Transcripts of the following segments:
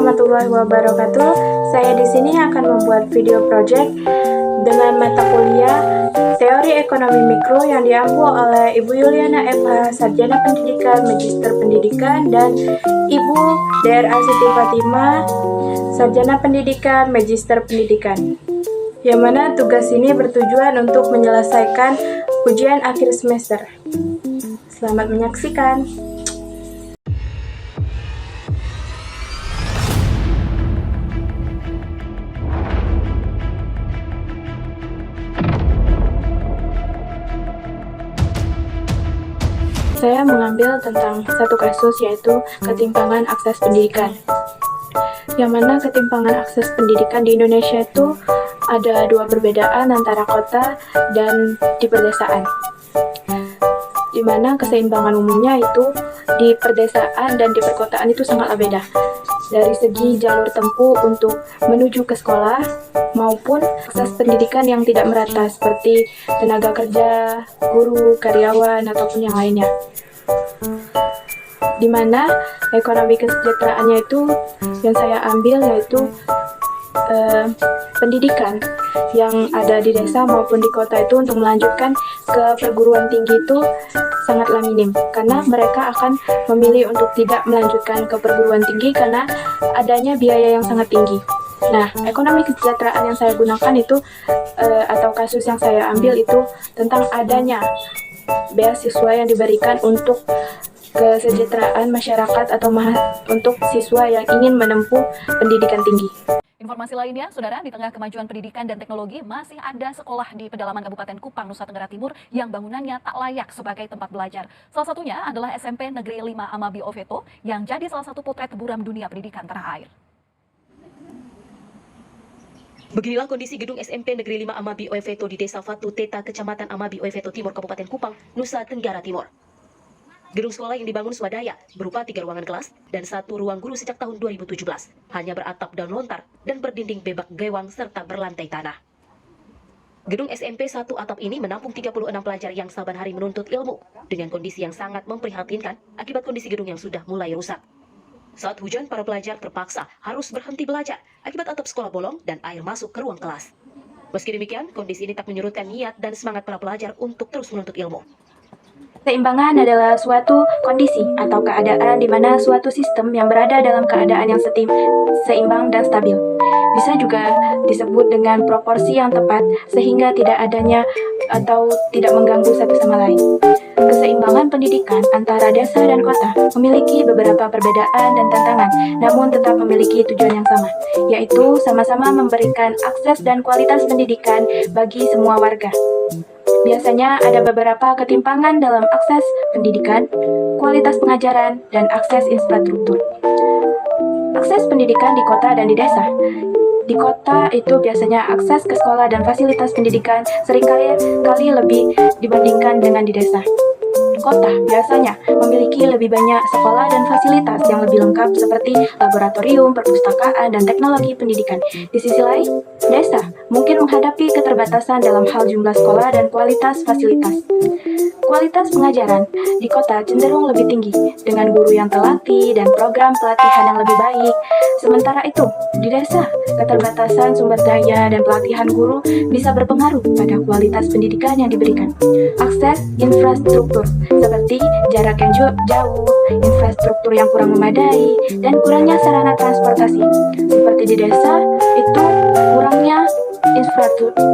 warahmatullahi wabarakatuh. Saya di sini akan membuat video project dengan mata kuliah Teori Ekonomi Mikro yang diampu oleh Ibu Yuliana FH, Sarjana Pendidikan, Magister Pendidikan, dan Ibu DRA Siti Fatimah, Sarjana Pendidikan, Magister Pendidikan. Yang mana tugas ini bertujuan untuk menyelesaikan ujian akhir semester. Selamat menyaksikan. Saya mengambil tentang satu kasus, yaitu ketimpangan akses pendidikan. Yang mana ketimpangan akses pendidikan di Indonesia itu ada dua perbedaan antara kota dan di pedesaan. Di mana keseimbangan umumnya itu di pedesaan dan di perkotaan itu sangatlah beda. Dari segi jalur tempuh untuk menuju ke sekolah maupun akses pendidikan yang tidak merata seperti tenaga kerja, guru, karyawan, ataupun yang lainnya. Di mana ekonomi kesejahteraannya itu yang saya ambil yaitu pendidikan yang ada di desa maupun di kota itu untuk melanjutkan ke perguruan tinggi itu sangatlah minim, karena mereka akan memilih untuk tidak melanjutkan ke perguruan tinggi karena adanya biaya yang sangat tinggi. Nah, ekonomi kesejahteraan yang saya gunakan itu atau kasus yang saya ambil itu tentang adanya beasiswa yang diberikan untuk kesejahteraan masyarakat atau untuk siswa yang ingin menempuh pendidikan tinggi. Informasi lainnya, Saudara, di tengah kemajuan pendidikan dan teknologi, masih ada sekolah di pedalaman Kabupaten Kupang, Nusa Tenggara Timur yang bangunannya tak layak sebagai tempat belajar. Salah satunya adalah SMP Negeri 5 Amabi Oveto yang jadi salah satu potret buram dunia pendidikan tanah air. Beginilah kondisi gedung SMP Negeri 5 Amabi Oveto di Desa Fatu Teta, Kecamatan Amabi Oveto Timur, Kabupaten Kupang, Nusa Tenggara Timur. Gedung sekolah yang dibangun swadaya berupa 3 ruangan kelas dan 1 ruang guru sejak tahun 2017. Hanya beratap daun lontar dan berdinding bebak gewang serta berlantai tanah. Gedung SMP 1 atap ini menampung 36 pelajar yang saban hari menuntut ilmu dengan kondisi yang sangat memprihatinkan akibat kondisi gedung yang sudah mulai rusak. Saat hujan, para pelajar terpaksa harus berhenti belajar akibat atap sekolah bolong dan air masuk ke ruang kelas. Meski demikian, kondisi ini tak menyurutkan niat dan semangat para pelajar untuk terus menuntut ilmu. Keseimbangan adalah suatu kondisi atau keadaan di mana suatu sistem yang berada dalam keadaan yang seimbang dan stabil. Bisa juga disebut dengan proporsi yang tepat sehingga tidak adanya atau tidak mengganggu satu sama lain. Keseimbangan pendidikan antara desa dan kota memiliki beberapa perbedaan dan tantangan, namun tetap memiliki tujuan yang sama, yaitu sama-sama memberikan akses dan kualitas pendidikan bagi semua warga. Biasanya ada beberapa ketimpangan dalam akses pendidikan, kualitas pengajaran, dan akses infrastruktur. Akses pendidikan di kota dan di desa. Di kota itu biasanya akses ke sekolah dan fasilitas pendidikan seringkali lebih dibandingkan dengan di desa. Kota biasanya memiliki lebih banyak sekolah dan fasilitas yang lebih lengkap seperti laboratorium, perpustakaan, dan teknologi pendidikan. Di sisi lain, desa mungkin menghadapi keterbatasan dalam hal jumlah sekolah dan kualitas fasilitas. Kualitas pengajaran di kota cenderung lebih tinggi dengan guru yang terlatih dan program pelatihan yang lebih baik. Sementara itu, di desa, keterbatasan sumber daya dan pelatihan guru bisa berpengaruh pada kualitas pendidikan yang diberikan. Akses infrastruktur seperti jarak yang jauh, infrastruktur yang kurang memadai, dan kurangnya sarana transportasi. Seperti di desa, itu kurangnya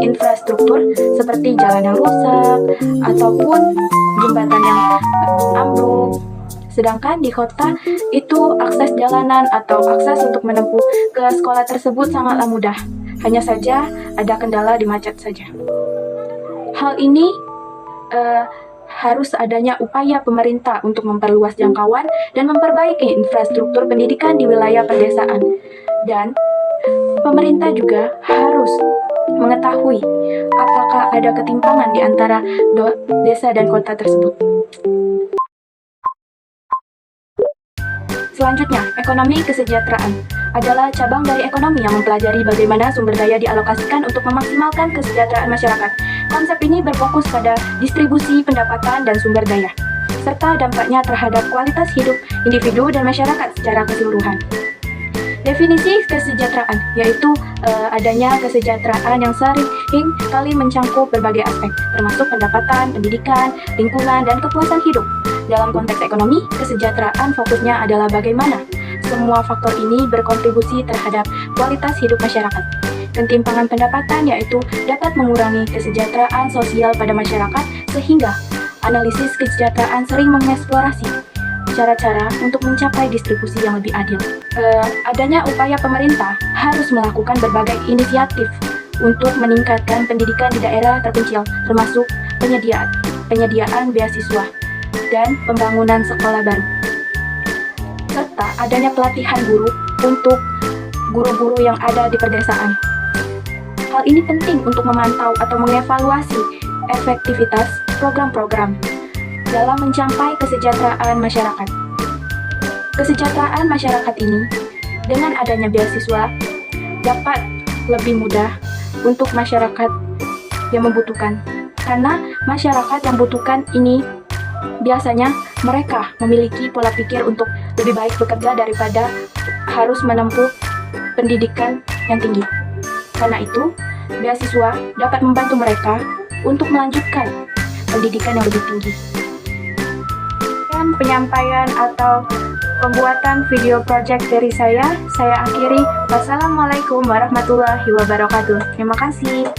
infrastruktur seperti jalan yang rusak ataupun jembatan yang ambruk. Sedangkan di kota itu akses jalanan atau akses untuk menempuh ke sekolah tersebut sangatlah mudah. Hanya saja ada kendala di macet saja. Hal ini harus adanya upaya pemerintah untuk memperluas jangkauan dan memperbaiki infrastruktur pendidikan di wilayah pedesaan. Dan pemerintah juga harus mengetahui apakah ada ketimpangan di antara desa dan kota tersebut. Selanjutnya, ekonomi kesejahteraan adalah cabang dari ekonomi yang mempelajari bagaimana sumber daya dialokasikan untuk memaksimalkan kesejahteraan masyarakat. Konsep ini berfokus pada distribusi pendapatan dan sumber daya, serta dampaknya terhadap kualitas hidup individu dan masyarakat secara keseluruhan. Definisi kesejahteraan yaitu adanya kesejahteraan yang sering kali mencangkup berbagai aspek, termasuk pendapatan, pendidikan, lingkungan, dan kepuasan hidup. Dalam konteks ekonomi, kesejahteraan fokusnya adalah bagaimana semua faktor ini berkontribusi terhadap kualitas hidup masyarakat. Ketimpangan pendapatan yaitu dapat mengurangi kesejahteraan sosial pada masyarakat, sehingga analisis kesejahteraan sering mengeksplorasi cara-cara untuk mencapai distribusi yang lebih adil. Adanya upaya pemerintah harus melakukan berbagai inisiatif untuk meningkatkan pendidikan di daerah terpencil, termasuk penyediaan beasiswa dan pembangunan sekolah baru, serta adanya pelatihan guru untuk guru-guru yang ada di pedesaan. Hal ini penting untuk memantau atau mengevaluasi efektivitas program-program dalam mencapai kesejahteraan masyarakat. Kesejahteraan masyarakat ini dengan adanya beasiswa dapat lebih mudah untuk masyarakat yang membutuhkan, karena masyarakat yang membutuhkan ini biasanya mereka memiliki pola pikir untuk lebih baik bekerja daripada harus menempuh pendidikan yang tinggi. Karena itu, beasiswa dapat membantu mereka untuk melanjutkan pendidikan yang lebih tinggi. Dan penyampaian atau pembuatan video project dari saya akhiri. Wassalamualaikum warahmatullahi wabarakatuh. Terima kasih.